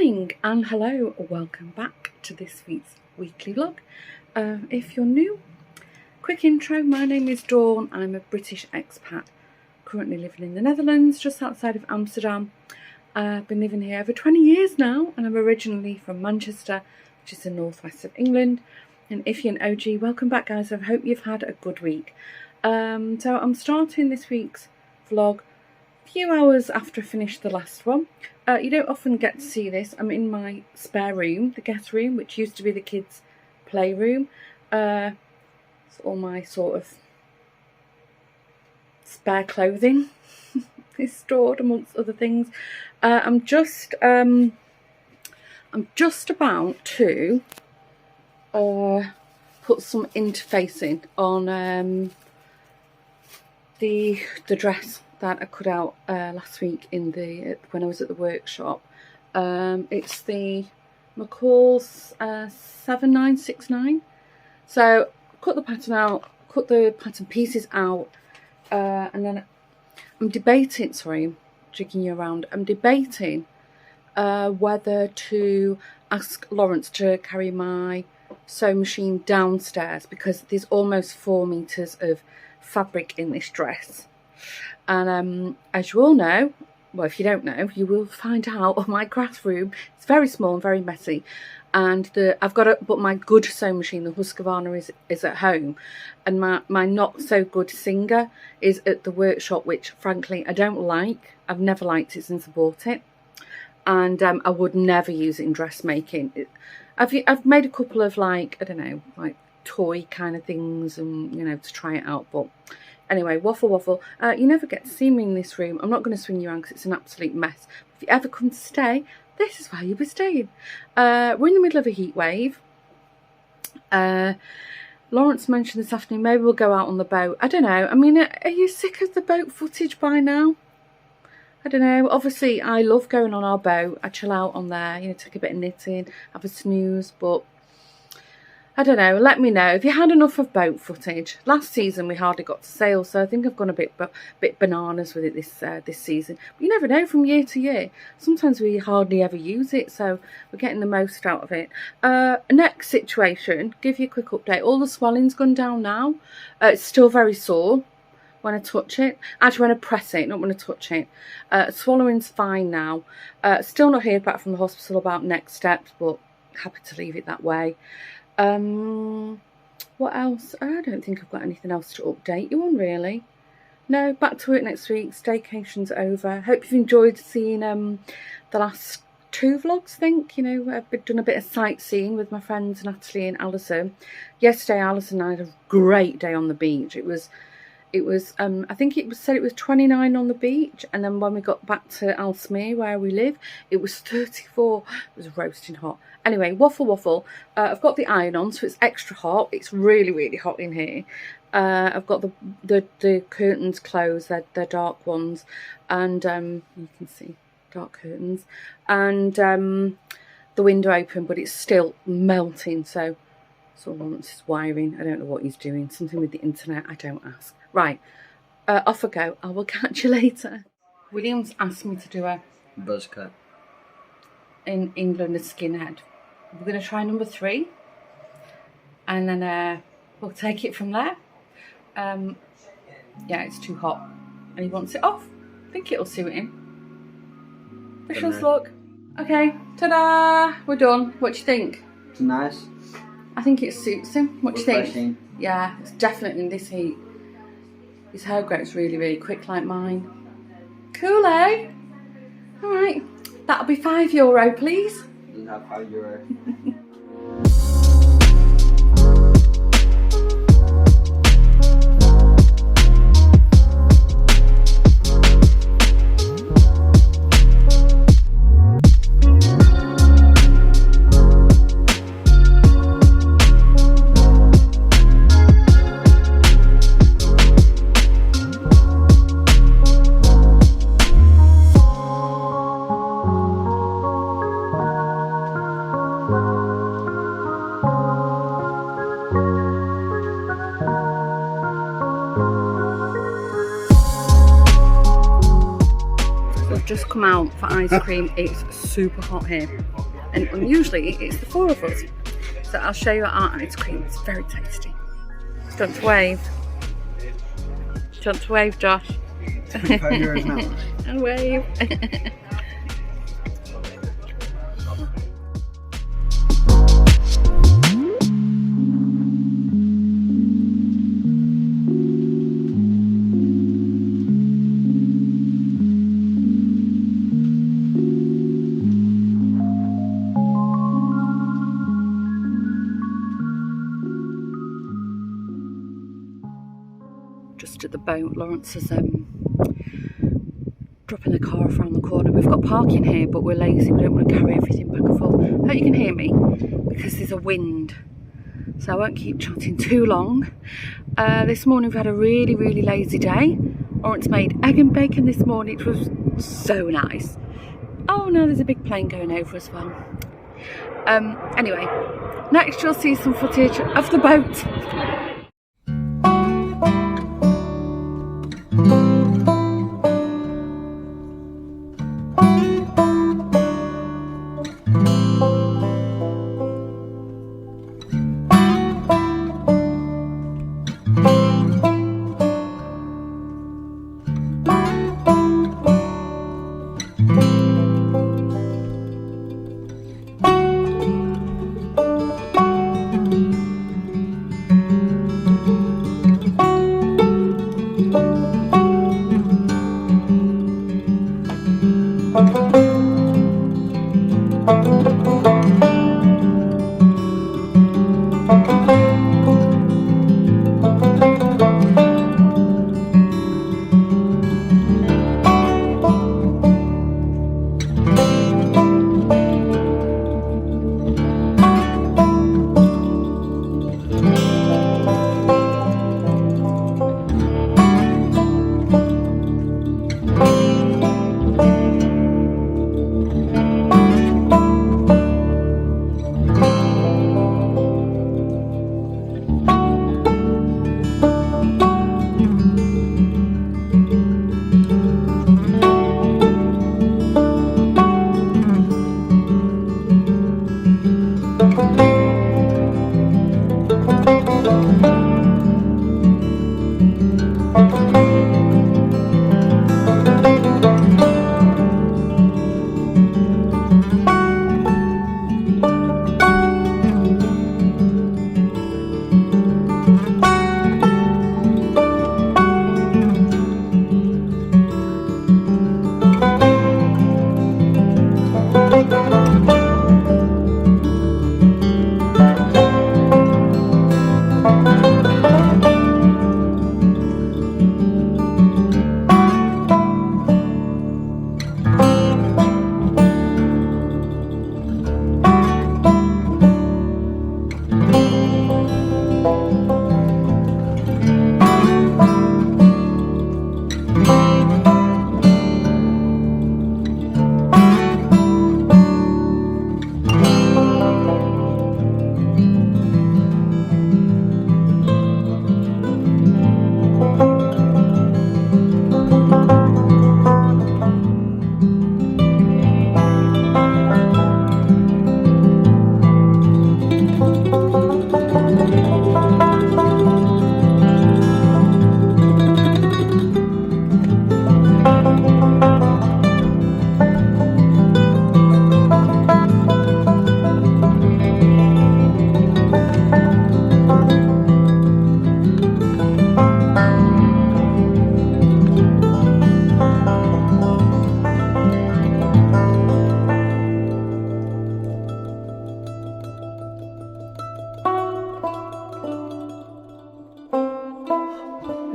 morning and hello, welcome back to this week's weekly vlog. If you're new, quick intro, my name is Dawn. I'm a British expat currently living in the Netherlands just outside of Amsterdam. I've been living here over 20 years now and I'm originally from Manchester, which is the northwest of England. And if you're an OG, welcome back guys. I hope you've had a good week. So I'm starting this week's vlog a few hours after I finished the last one. You don't often get to see this. I'm in my spare room, the guest room, which used to be the kids' playroom. It's all my sort of spare clothing is stored amongst other things. I'm just about to put some interfacing on the dress that I cut out last week in when I was at the workshop. It's the Makeovers 7969. So cut the pattern out, cut the pattern pieces out, and then I'm debating. Sorry, I'm jigging you around. I'm debating whether to ask Lawrence to carry my sewing machine downstairs because there's almost 4 meters of fabric in this dress. And as you all know, well, if you don't know, you will find out, my craft room is very small and very messy. And but my good sewing machine, the Husqvarna, is at home, and my not so good Singer is at the workshop, which frankly I don't like. I've never liked it since I bought it, and I would never use it in dressmaking. I've made a couple of like, I don't know, like toy kind of things, and you know, to try it out, but. Anyway, waffle. You never get to see me in this room. I'm not going to swing you around because it's an absolute mess. If you ever come to stay, this is where you'll be staying. We're in the middle of a heat wave. Lawrence mentioned this afternoon, maybe we'll go out on the boat. I don't know. I mean, are you sick of the boat footage by now? I don't know. Obviously, I love going on our boat. I chill out on there, you know, take a bit of knitting, have a snooze, but... I don't know, let me know if you had enough of boat footage. Last season we hardly got to sail, so I think I've gone a bit bananas with it this season. But you never know, from year to year. Sometimes we hardly ever use it, so we're getting the most out of it. Neck situation, give you a quick update. All the swelling's gone down now. It's still very sore when I touch it. Actually, when I press it, not when I touch it. Swallowing's fine now. Still not heard back from the hospital about next steps, but happy to leave it that way. What else? I don't think I've got anything else to update you on, really. No, back to work next week. Staycation's over. Hope you've enjoyed seeing the last 2 vlogs, I think. You know, I've done a bit of sightseeing with my friends Natalie and Alison. Yesterday, Alison and I had a great day on the beach. It was I think it said it was 29 on the beach, and then when we got back to Aalsmeer where we live, it was 34. It was roasting hot. Anyway, waffle. I've got the iron on, so it's extra hot. It's really hot in here. I've got the curtains closed. They're dark ones, and you can see dark curtains, and the window open, but it's still melting. So Lawrence is wiring. I don't know what he's doing. Something with the internet. I don't ask. Right, off I go. I will catch you later. William's asked me to do a buzz cut. In England, a skinhead. We're going to try number 3. And then we'll take it from there. Yeah, it's too hot. And he wants it off. I think it'll suit him. Wish us luck. Okay, ta-da! We're done. What do you think? It's nice. I think it suits him. What do you think? Yeah, it's definitely in this heat. His hair grows really quick like mine. Cool, eh? Alright, that'll be €5, please. Doesn't have €5. Just come out for ice cream. It's super hot here. and usually it's the 4 of us. So I'll show you our ice cream. It's very tasty. Do you want to wave? Do you want to wave, Josh? €25 now. And wave. Just at the boat, Lawrence is dropping the car off around the corner. We've got parking here, but we're lazy. We don't want to carry everything back and forth. I hope you can hear me because there's a wind, so I won't keep chatting too long. This morning we've had a really, really lazy day. Lawrence made egg and bacon this morning. It was so nice. Oh no, there's a big plane going over as well. Anyway, next you'll see some footage of the boat.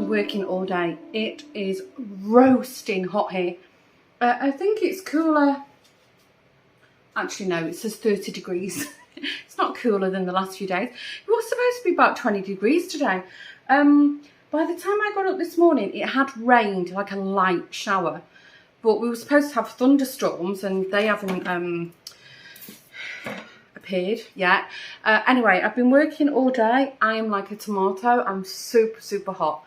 Working all day. It is roasting hot here. I think it's cooler. Actually, no, it says 30 degrees. It's not cooler than the last few days. It was supposed to be about 20 degrees today. By the time I got up this morning, it had rained, like a light shower. But we were supposed to have thunderstorms and they haven't appeared yet. Anyway, I've been working all day. I am like a tomato. I'm super, super hot.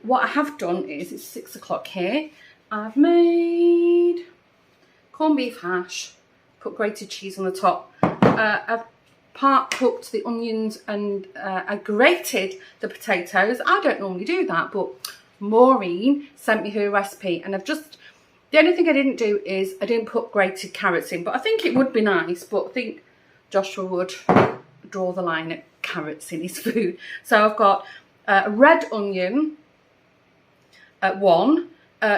What I have done is, it's 6 o'clock here. I've made corned beef hash, put grated cheese on the top. I've part cooked the onions and I grated the potatoes. I don't normally do that, but Maureen sent me her recipe, and the only thing I didn't do is I didn't put grated carrots in, but I think it would be nice, but I think Joshua would draw the line at carrots in his food. So I've got a red onion, 1,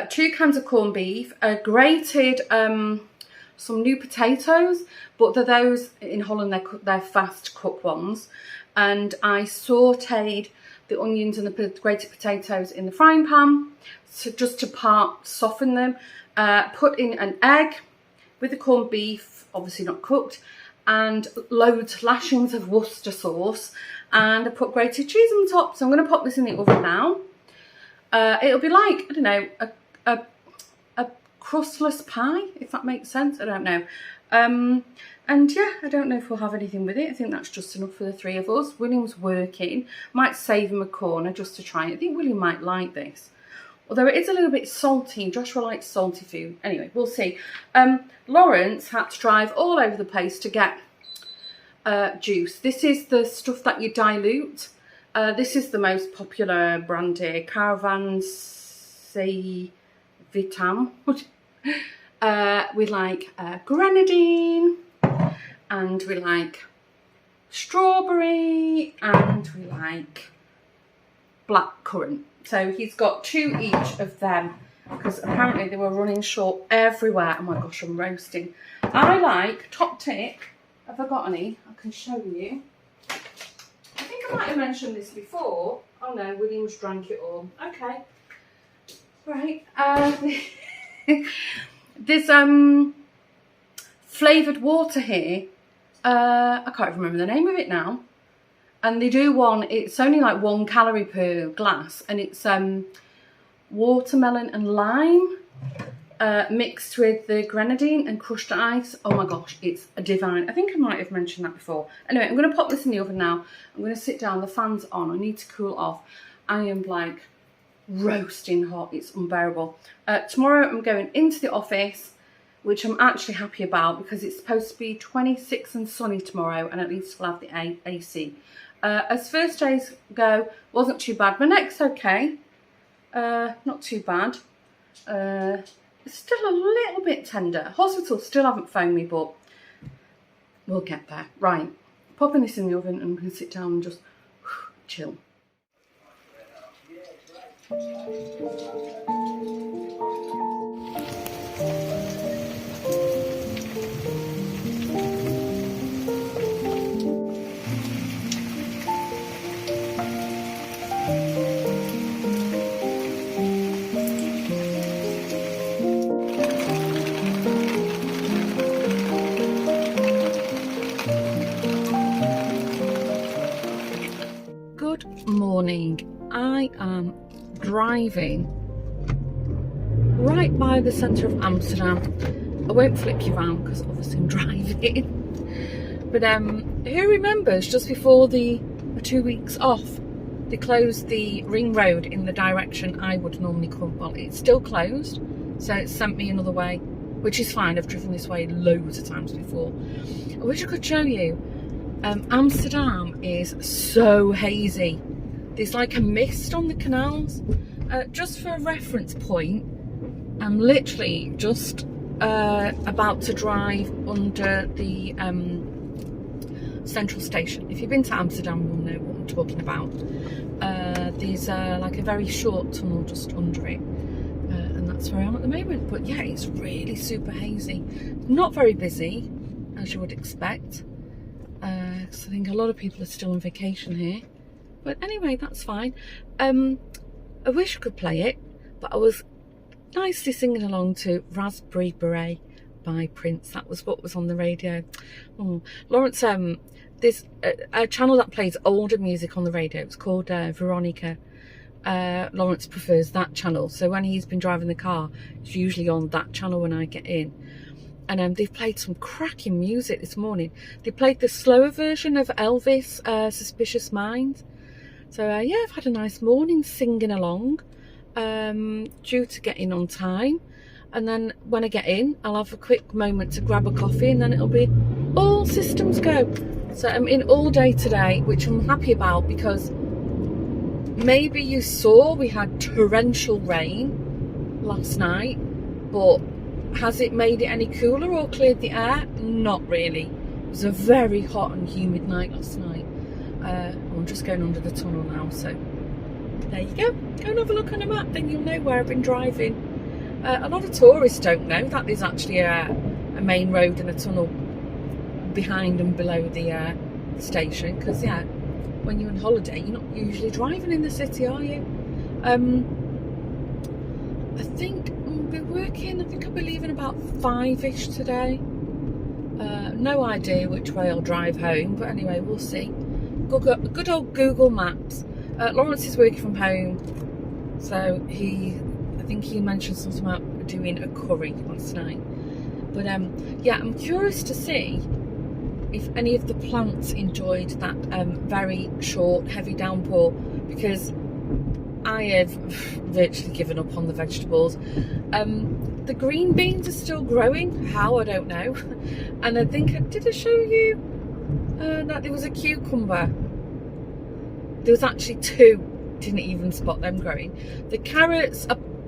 2 cans of corned beef, grated some new potatoes, but they're those in Holland, they're fast cook ones, and I sauteed the onions and the grated potatoes in the frying pan, so just to part soften them. Put in an egg with the corned beef, obviously not cooked, and lashings of Worcester sauce, and I put grated cheese on the top. So I'm going to pop this in the oven now. It'll be like, I don't know, a crustless pie, if that makes sense. I don't know. And yeah, I don't know if we'll have anything with it. I think that's just enough for the 3 of us. William's working. Might save him a corner just to try it. I think William might like this. Although it is a little bit salty. Joshua likes salty food. Anyway, we'll see. Lawrence had to drive all over the place to get juice. This is the stuff that you dilute. This is the most popular brand here. Caravanserai Vitam. We like grenadine, and we like strawberry, and we like black currant. So he's got 2 each of them, because apparently they were running short everywhere. Oh my gosh, I'm roasting. I like, top tip, have I got any? I can show you. I think I might have mentioned this before. Oh no, William's drank it all. Okay. Right. There's flavoured water here. I can't remember the name of it now. And they do one, it's only like 1 calorie per glass, and it's watermelon and lime mixed with the grenadine and crushed ice. Oh my gosh, it's divine. I think I might have mentioned that before. Anyway, I'm going to pop this in the oven now. I'm going to sit down, the fan's on, I need to cool off. I am like roasting hot, it's unbearable. Tomorrow I'm going into the office, which I'm actually happy about, because it's supposed to be 26 and sunny tomorrow, and at least we'll have the AC. As first days go, wasn't too bad. My neck's okay, not too bad. It's still a little bit tender. Hospital still haven't phoned me, but we'll get there. Right, popping this in the oven, and I'm going to sit down and just chill. Good morning. I am driving right by the centre of Amsterdam. I won't flip you around because obviously I'm driving. But who remembers just before the 2 weeks off, they closed the ring road in the direction I would normally come. Well, it's still closed, so it sent me another way, which is fine. I've driven this way loads of times before. I wish I could show you. Amsterdam is so hazy. There's like a mist on the canals. Just for a reference point, I'm literally just about to drive under the central station. If you've been to Amsterdam, you'll know what I'm talking about. There's like a very short tunnel just under it, and that's where I am at the moment. But yeah, it's really super hazy. Not very busy, as you would expect. So I think a lot of people are still on vacation here. But anyway, that's fine. I wish I could play it, but I was nicely singing along to Raspberry Beret by Prince. That was what was on the radio. Oh, Lawrence, there's a channel that plays older music on the radio. It's called Veronica. Lawrence prefers that channel. So when he's been driving the car, it's usually on that channel when I get in. And they've played some cracking music this morning. They played the slower version of Elvis, Suspicious Minds. So yeah, I've had a nice morning singing along, due to get in on time. and then when I get in, I'll have a quick moment to grab a coffee, and then it'll be all systems go. So I'm in all day today, which I'm happy about, because maybe you saw we had torrential rain last night, but has it made it any cooler or cleared the air? Not really. It was a very hot and humid night last night. I'm just going under the tunnel now, so there you go. Go and have a look on a map, then you'll know where I've been driving. A lot of tourists don't know that there's actually a main road and a tunnel behind and below the station, because yeah, when you're on holiday you're not usually driving in the city, are you? I think I'll be working, I think I'll be leaving about 5ish today. No idea which way I'll drive home, but anyway, we'll see. Good old Google Maps. Lawrence is working from home, so I think he mentioned something about doing a curry last night. But yeah, I'm curious to see if any of the plants enjoyed that very short, heavy downpour, because I have virtually given up on the vegetables. The green beans are still growing. How, I don't know. And I think, did I show you that there was a cucumber? There was actually 2. Didn't even spot them growing. The carrots,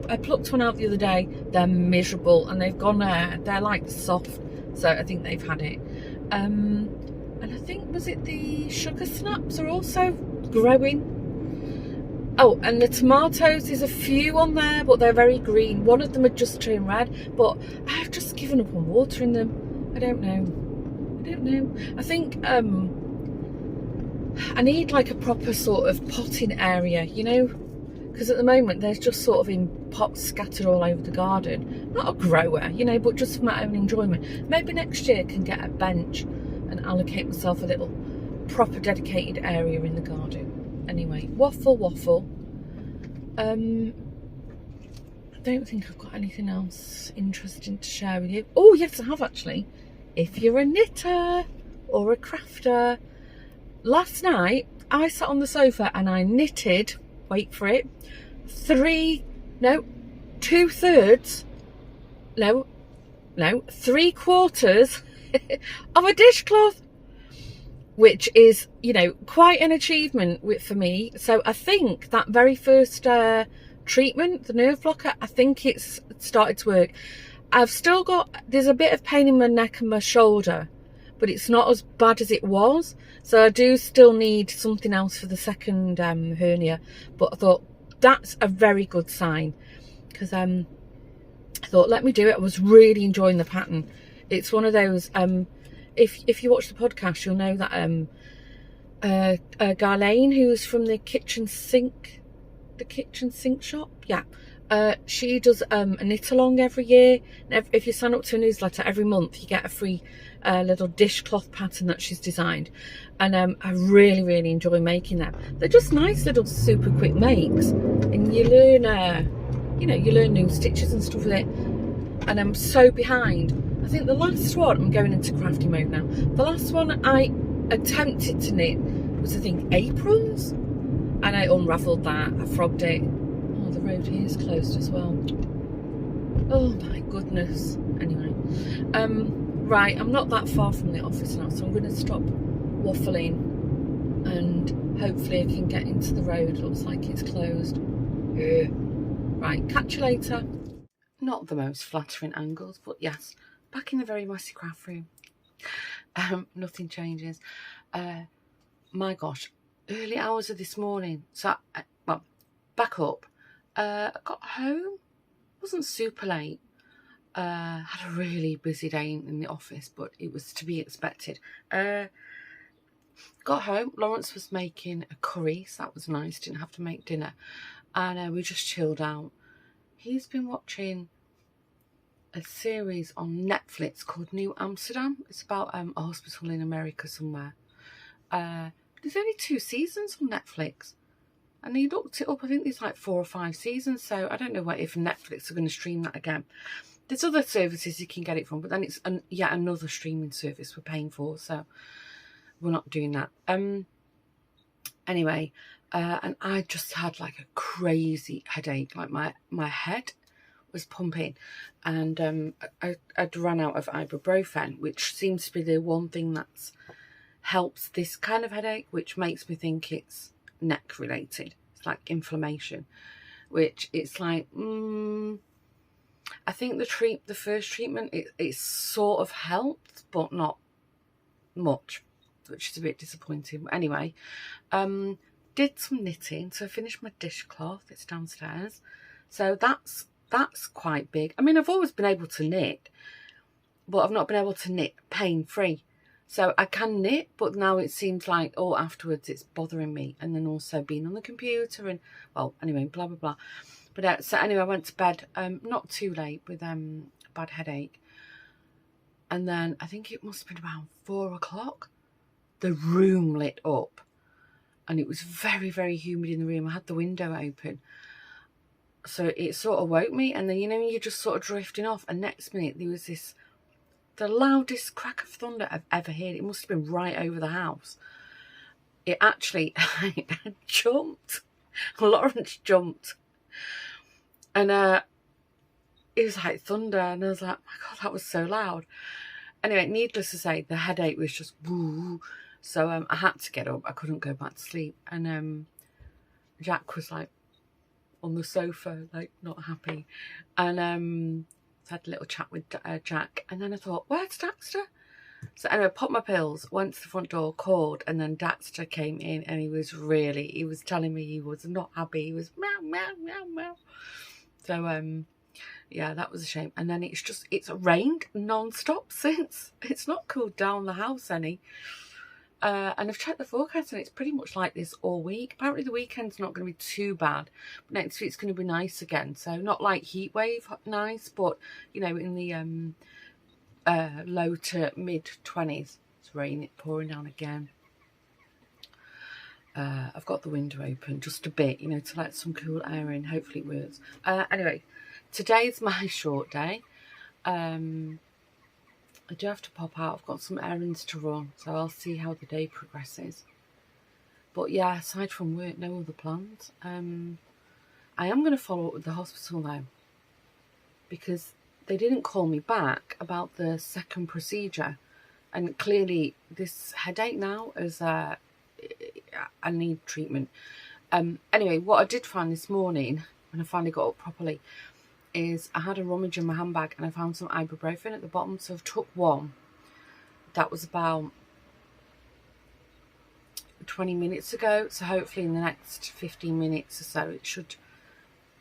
I plucked one out the other day. They're miserable, and they've gone they're like soft, so I think they've had it. And I think, was it the sugar snaps are also growing? Oh, and the tomatoes, there's a few on there, but they're very green. One of them had just turned red, but I've just given up on watering them. I don't know. I think I need like a proper sort of potting area, you know, because at the moment there's just sort of in pots scattered all over the garden. Not a grower, you know, but just for my own enjoyment. Maybe next year I can get a bench and allocate myself a little proper dedicated area in the garden. Anyway, waffle. I don't think I've got anything else interesting to share with you. Oh yes, I have actually. If you're a knitter or a crafter, last night I sat on the sofa and I knitted, wait for it, 3/4 of a dishcloth, which is, you know, quite an achievement for me. So I think that very first treatment, the nerve blocker, I think it's started to work. I've still got, there's a bit of pain in my neck and my shoulder, but it's not as bad as it was. So I do still need something else for the second hernia. But I thought that's a very good sign, because I thought, let me do it. I was really enjoying the pattern. It's one of those, if you watch the podcast, you'll know that Garlane, who's from the kitchen sink shop, yeah, she does a knit along every year. And if you sign up to a newsletter, every month you get a free little dishcloth pattern that she's designed, and I really enjoy making them. They're just nice little super quick makes, and you learn you learn new stitches and stuff with it. And I'm so behind. I think the last one, I'm going into crafty mode now, the last one I attempted to knit was, I think, aprons, and I unravelled that. I frogged it. Oh, the road here is closed as well. Oh my goodness. Anyway, right, I'm not that far from the office now, so I'm going to stop waffling and hopefully I can get into the road. Looks like it's closed. Right, catch you later. Not the most flattering angles, but yes, back in the very messy craft room. Nothing changes. My gosh, early hours of this morning. So, well, back up. I got home, wasn't super late. Had a really busy day in the office, but it was to be expected. Got home, Lawrence was making a curry, so that was nice, didn't have to make dinner. And we just chilled out. He's been watching a series on Netflix called New Amsterdam. It's about a hospital in America somewhere. There's only 2 seasons on Netflix, and he looked it up. I think there's like 4 or 5 seasons, so I don't know if Netflix are going to stream that again. There's other services you can get it from, but then it's yet another streaming service we're paying for, so we're not doing that. Anyway, and I just had like a crazy headache. Like my head was pumping, and I'd run out of ibuprofen, which seems to be the one thing that's helps this kind of headache, which makes me think it's neck related. It's like inflammation, which it's like I think the first treatment it sort of helped, but not much, which is a bit disappointing. But anyway, did some knitting, so I finished my dishcloth. It's downstairs, so that's quite big. I mean, I've always been able to knit, but I've not been able to knit pain-free. So I can knit, but now it seems like, afterwards it's bothering me. And then also being on the computer and, well, anyway, blah, blah, blah. But so anyway, I went to bed, not too late, with a bad headache. And then I think it must have been around 4 o'clock. The room lit up. And it was very, very humid in the room. I had the window open. So it sort of woke me. And then, you know, you're just sort of drifting off. And next minute there was the loudest crack of thunder I've ever heard. It must have been right over the house. It actually jumped. Lawrence jumped. And it was like thunder. And I was like, oh my God, that was so loud. Anyway, needless to say, the headache was just woo. So I had to get up. I couldn't go back to sleep. And Jack was like on the sofa, like not happy. And had a little chat with Jack, and then I thought, where's Daxter? So anyway, I popped my pills, went to the front door, called, and then Daxter came in, and he was telling me he was not happy. He was meow, meow, meow, meow. So yeah, that was a shame. And then it's rained non-stop since. It's not cooled down the house any. And I've checked the forecast and it's pretty much like this all week. Apparently the weekend's not going to be too bad. But next week's going to be nice again. So not like heat wave nice, but, you know, in the low to mid 20s. It's raining, pouring down again. I've got the window open just a bit, you know, to let some cool air in. Hopefully it works. Anyway, today's my short day. I do have to pop out. I've got some errands to run, so I'll see how the day progresses. But yeah, aside from work, no other plans. I am going to follow up with the hospital though, because they didn't call me back about the second procedure, and clearly this headache now is I need treatment. Anyway, what I did find this morning when I finally got up properly is I had a rummage in my handbag and I found some ibuprofen at the bottom, so I've took one. That was about 20 minutes ago, so hopefully in the next 15 minutes or so it should,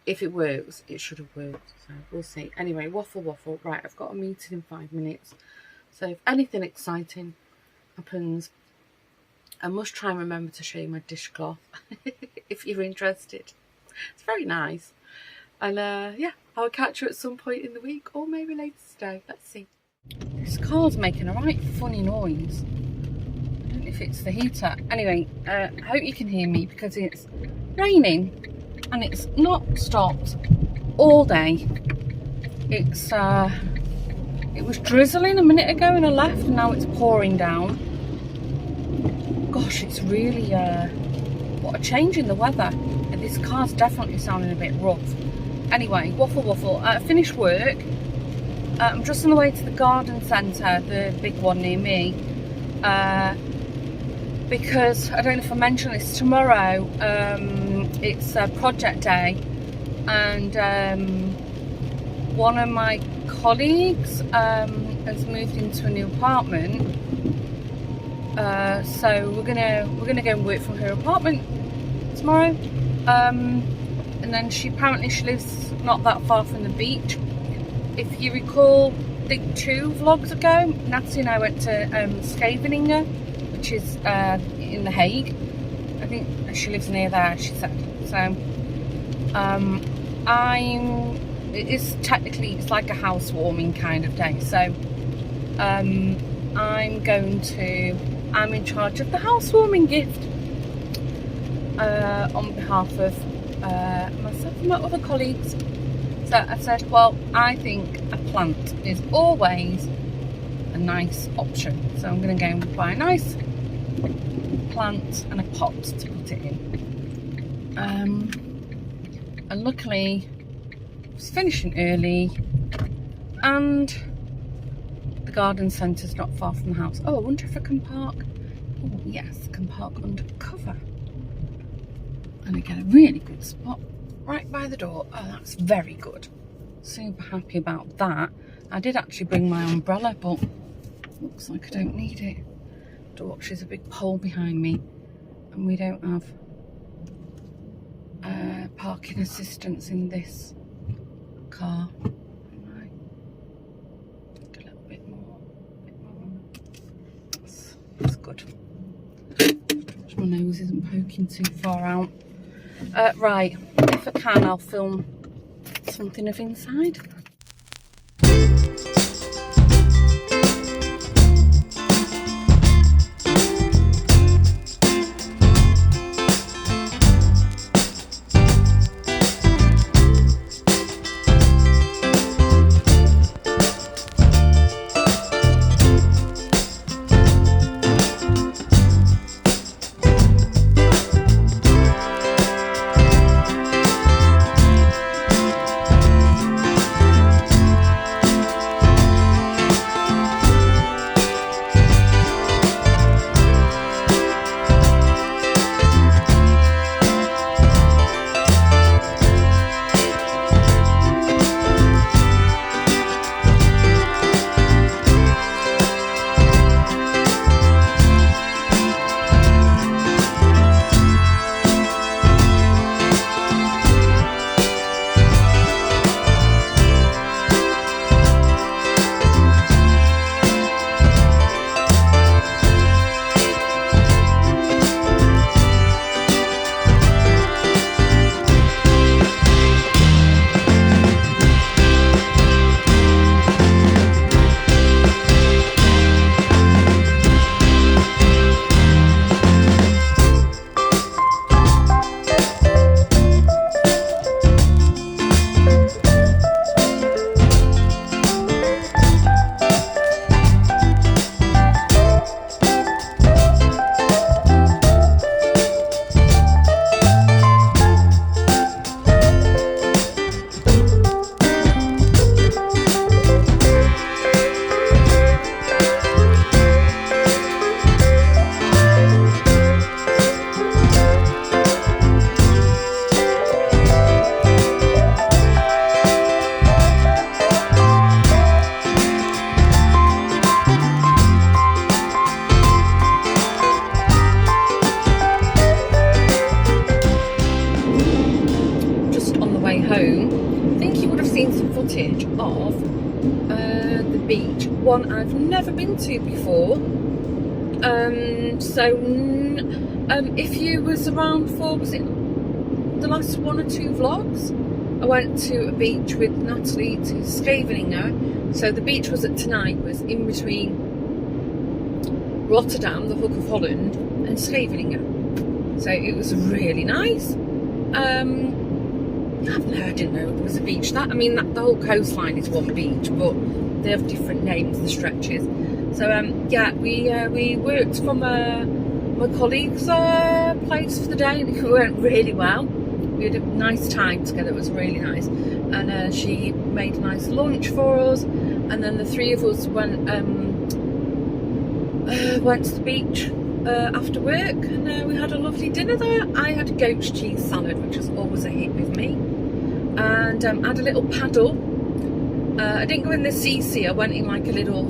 if it works, it should have worked, so we'll see. Anyway, waffle, right, I've got a meeting in 5 minutes, so if anything exciting happens, I must try and remember to show you my dishcloth if you're interested. It's very nice. And yeah, I'll catch you at some point in the week, or maybe later today. Let's see. This car's making a right funny noise. I don't know if it's the heater. Anyway, I hope you can hear me because it's raining and it's not stopped all day. It was drizzling a minute ago and I left, and now it's pouring down. Gosh, it's really what a change in the weather. This car's definitely sounding a bit rough. Anyway, waffle. I finished work. I'm just on the way to the garden centre, the big one near me, because I don't know if I mentioned this, tomorrow it's a project day, and one of my colleagues has moved into a new apartment, so we're gonna go and work from her apartment tomorrow. And then she lives not that far from the beach. If you recall, I think 2 vlogs ago, Natty and I went to Scheveningen, which is in The Hague. I think she lives near there, she said. So it's like a housewarming kind of day. So I'm in charge of the housewarming gift on behalf of myself and my other colleagues. So I said, well, I think a plant is always a nice option, so I'm going to go and buy a nice plant and a pot to put it in. And luckily was finishing early, and the garden centre's not far from the house. Oh, I wonder if I can park. Oh yes, I can park under cover. And I get a really good spot right by the door. Oh, that's very good. Super happy about that. I did actually bring my umbrella, but looks like I don't need it. There's a big pole behind me, and we don't have parking assistance in this car. Right. A little bit more. That's good. My nose isn't poking too far out. Right, if I can, I'll film something of inside. Of the beach, one I've never been to before. If you was around for, was it the last 1 or 2 vlogs, I went to a beach with Natalie to Scheveningen. So the beach was was in between Rotterdam, the Hook of Holland, and Scheveningen. So it was really nice. I didn't know there was a beach. The whole coastline is one beach, but they have different names, the stretches. So yeah, we worked from my colleague's place for the day, and it went really well. We had a nice time together. It was really nice, and she made a nice lunch for us, and then the 3 of us went to the beach after work, and we had a lovely dinner there. I had a goat's cheese salad, which was always a hit with me, and had a little paddle. I didn't go in the CC. I went in like a little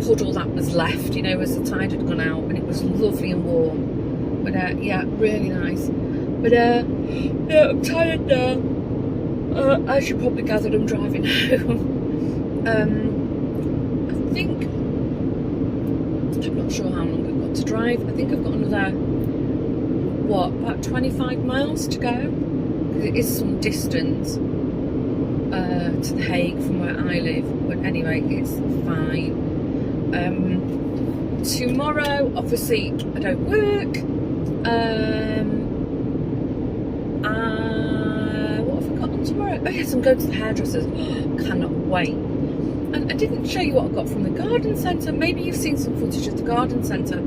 puddle that was left, you know, as the tide had gone out, and it was lovely and warm. But yeah, really nice. But yeah, I'm tired now. As you probably gathered, I'm driving home. I'm not sure how long I've got to drive. I think I've got another, about 25 miles to go, because it is some distance to The Hague from where I live. But anyway, it's fine. Tomorrow, obviously, I don't work. What have I got on tomorrow? Oh yes, I'm going to the hairdressers. Cannot wait. And I didn't show you what I got from the garden centre. Maybe you've seen some footage of the garden centre.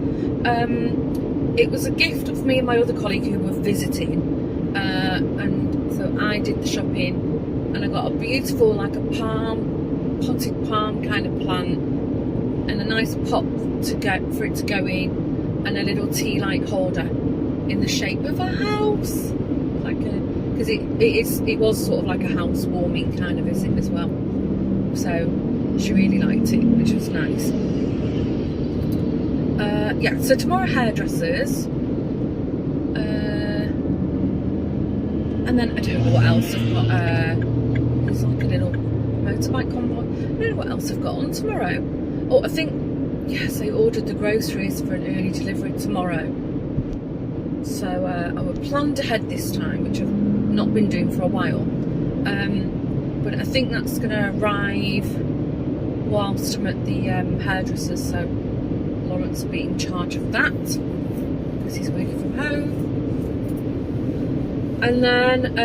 It was a gift of me and my other colleague who were visiting. and so I did the shopping, and I got a beautiful, like a potted palm kind of plant, and a nice pot for it to go in, and a little tea light holder in the shape of a house, because it was sort of like a housewarming kind of visit as well. So she really liked it, which was nice. Yeah, so tomorrow hairdressers, and then I don't know what else I've got. There's like a little motorbike convoy. I don't know what else I've got on tomorrow. Oh, I think, yes, I ordered the groceries for an early delivery tomorrow. So I was planned ahead this time, which I've not been doing for a while. But I think that's going to arrive whilst I'm at the hairdressers. So Lawrence will be in charge of that because he's working from home. And then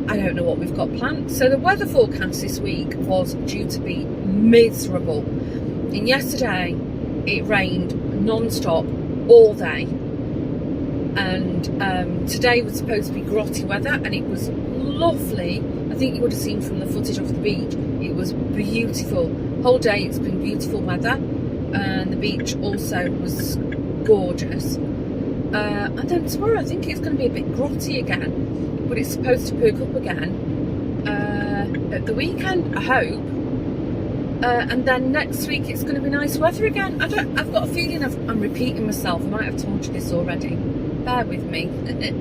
I don't know what we've got planned. So the weather forecast this week was due to be miserable. And yesterday it rained non-stop all day. And today was supposed to be grotty weather, and it was lovely. I think you would have seen from the footage of the beach. It was beautiful. Whole day it's been beautiful weather, and the beach also was gorgeous. And then tomorrow I think it's going to be a bit grotty again, but it's supposed to perk up again at the weekend, I hope. And then next week it's going to be nice weather again. I've got a feeling I'm repeating myself. I might have told you this already. Bear with me. The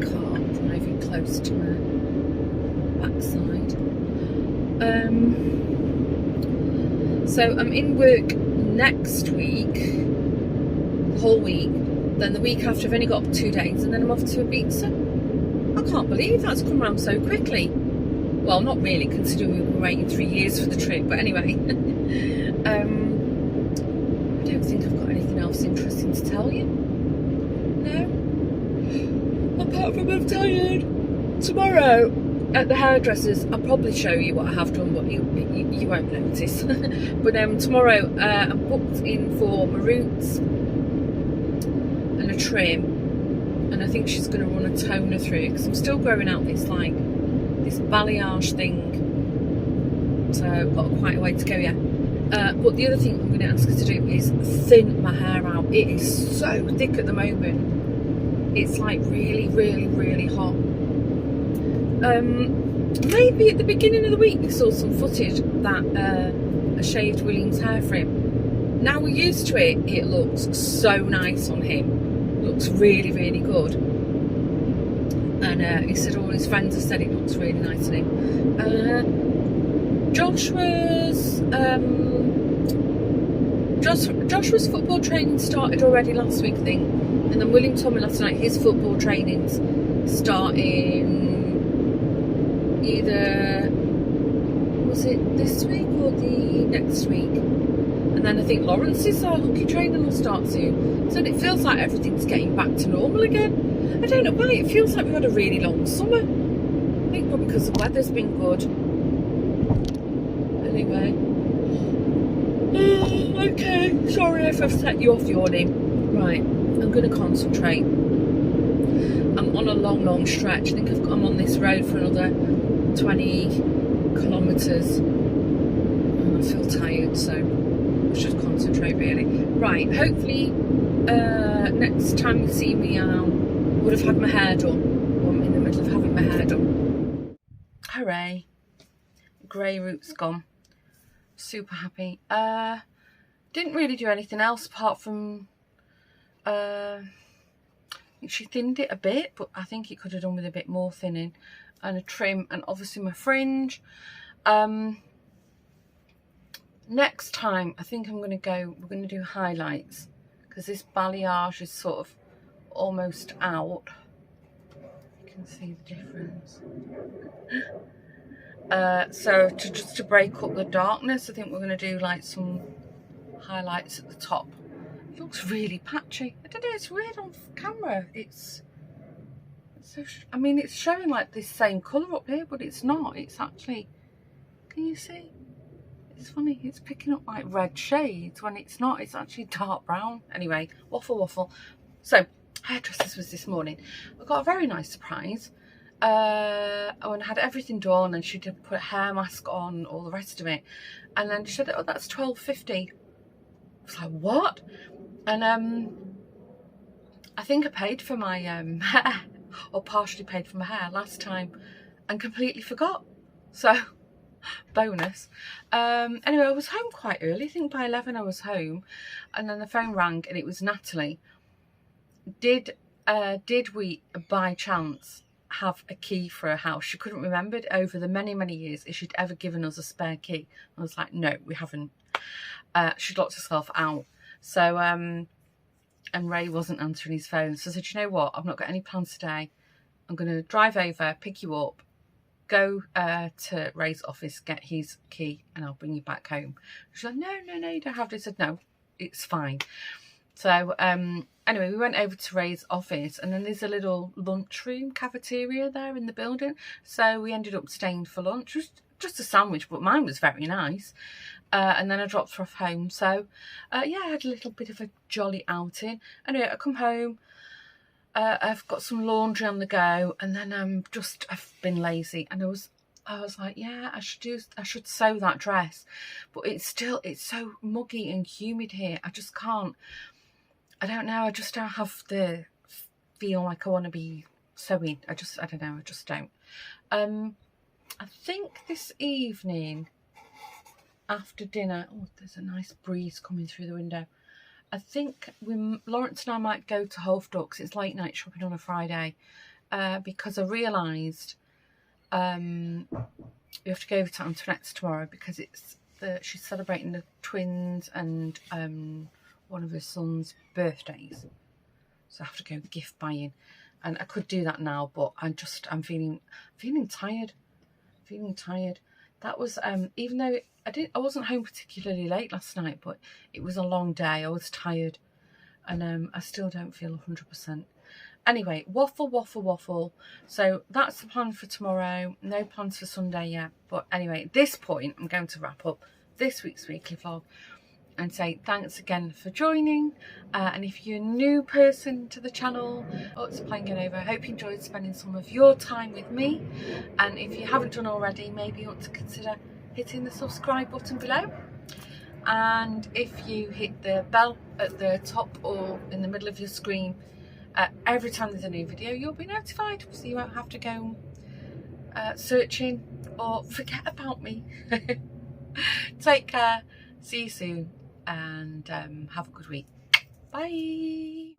car driving close to my backside. So I'm in work next week, the whole week. Then the week after I've only got 2 days, and then I'm off to Ibiza. I can't believe that's come around so quickly. Well, not really, considering we've been waiting 3 years for the trip, but anyway. I don't think I've got anything else interesting to tell you. No? Apart from I'm tired. Tomorrow at the hairdressers, I'll probably show you what I have done, but you won't notice. But tomorrow I'm booked in for my roots and a trim, and I think she's going to run a toner through, because I'm still growing out this balayage thing, so I've got quite a way to go yet. But the other thing I'm going to ask her to do is thin my hair out. It is so thick at the moment. It's like really, really, really hot. Maybe at the beginning of the week you saw some footage that I shaved William's hair for him. Now we're used to it, it looks so nice on him. It looks really, really good. And he said all his friends have said it looks really nice on him. Joshua's football training started already last week, I think. And then William told me last night his football training's starting either, was it this week or the next week? And then I think Lawrence's hockey training will start soon. So it feels like everything's getting back to normal again. I don't know why, it feels like we've had a really long summer. I think probably because the weather's been good. Anyway. Okay, sorry if I've set you off yawning. Right, I'm going to concentrate. I'm on a long stretch. I think I'm on this road for another 20 kilometres. And I feel tired, so I should concentrate really. Right, hopefully next time you see me I would have had my hair done. Or I'm in the middle of having my hair done. Hooray. Grey root's gone. Super happy. Didn't really do anything else apart from she thinned it a bit, but I think it could have done with a bit more thinning, and a trim, and obviously my fringe. Next time I think we're going to do highlights, because this balayage is sort of almost out. You can see the difference. So just to break up the darkness, I think we're going to do like some highlights at the top. It looks really patchy. I don't know, it's weird on camera. It's so, I mean, it's showing like this same colour up here, but it's not. It's actually, can you see? It's funny, it's picking up like red shades when it's not, it's actually dark brown. Anyway, waffle. So, hairdressers was this morning. I got a very nice surprise. I had everything done and she did put a hair mask on, all the rest of it. And then she said, oh, that's $12.50. I was like, what? And I think I paid for my hair, or partially paid for my hair last time and completely forgot. So, bonus. Anyway, I was home quite early. I think by 11 I was home. And then the phone rang and it was Natalie. Did we, by chance, have a key for her house? She couldn't remember it over the many years if she'd ever given us a spare key. I was like, no, we haven't. She'd locked herself out. So, and Ray wasn't answering his phone. So I said, you know what? I've not got any plans today. I'm going to drive over, pick you up, go to Ray's office, get his key, and I'll bring you back home. She said, no, you don't have to. I said, no, it's fine. So, anyway, we went over to Ray's office, and then there's a little lunchroom cafeteria there in the building. So we ended up staying for lunch. Just a sandwich, but mine was very nice. And then I dropped her off home. So, yeah, I had a little bit of a jolly outing. Anyway, I come home. I've got some laundry on the go, and then I've been lazy, and I was like, yeah, I should sew that dress, but it's so muggy and humid here. I just can't. I don't know. I just don't have the feel like I want to be sewing. I don't know. I just don't. I think this evening after dinner, oh, there's a nice breeze coming through the window. I think Lawrence and I might go to Hove Ducks. It's late night shopping on a Friday, because I realised we have to go over to Antoinette's tomorrow because she's celebrating the twins and one of her son's birthdays. So I have to go gift buying, and I could do that now, but I'm feeling tired. That was even though I wasn't home particularly late last night, but it was a long day. I was tired, and I still don't feel 100%. Anyway, waffle. So that's the plan for tomorrow. No plans for Sunday yet. But anyway, at this point, I'm going to wrap up this week's weekly vlog and say thanks again for joining. And if you're a new person to the channel, it's a plane going over. I hope you enjoyed spending some of your time with me. And if you haven't done already, maybe you want to consider hitting the subscribe button below. And if you hit the bell at the top or in the middle of your screen, every time there's a new video, you'll be notified, so you won't have to go searching or forget about me. Take care, see you soon, and have a good week. Bye.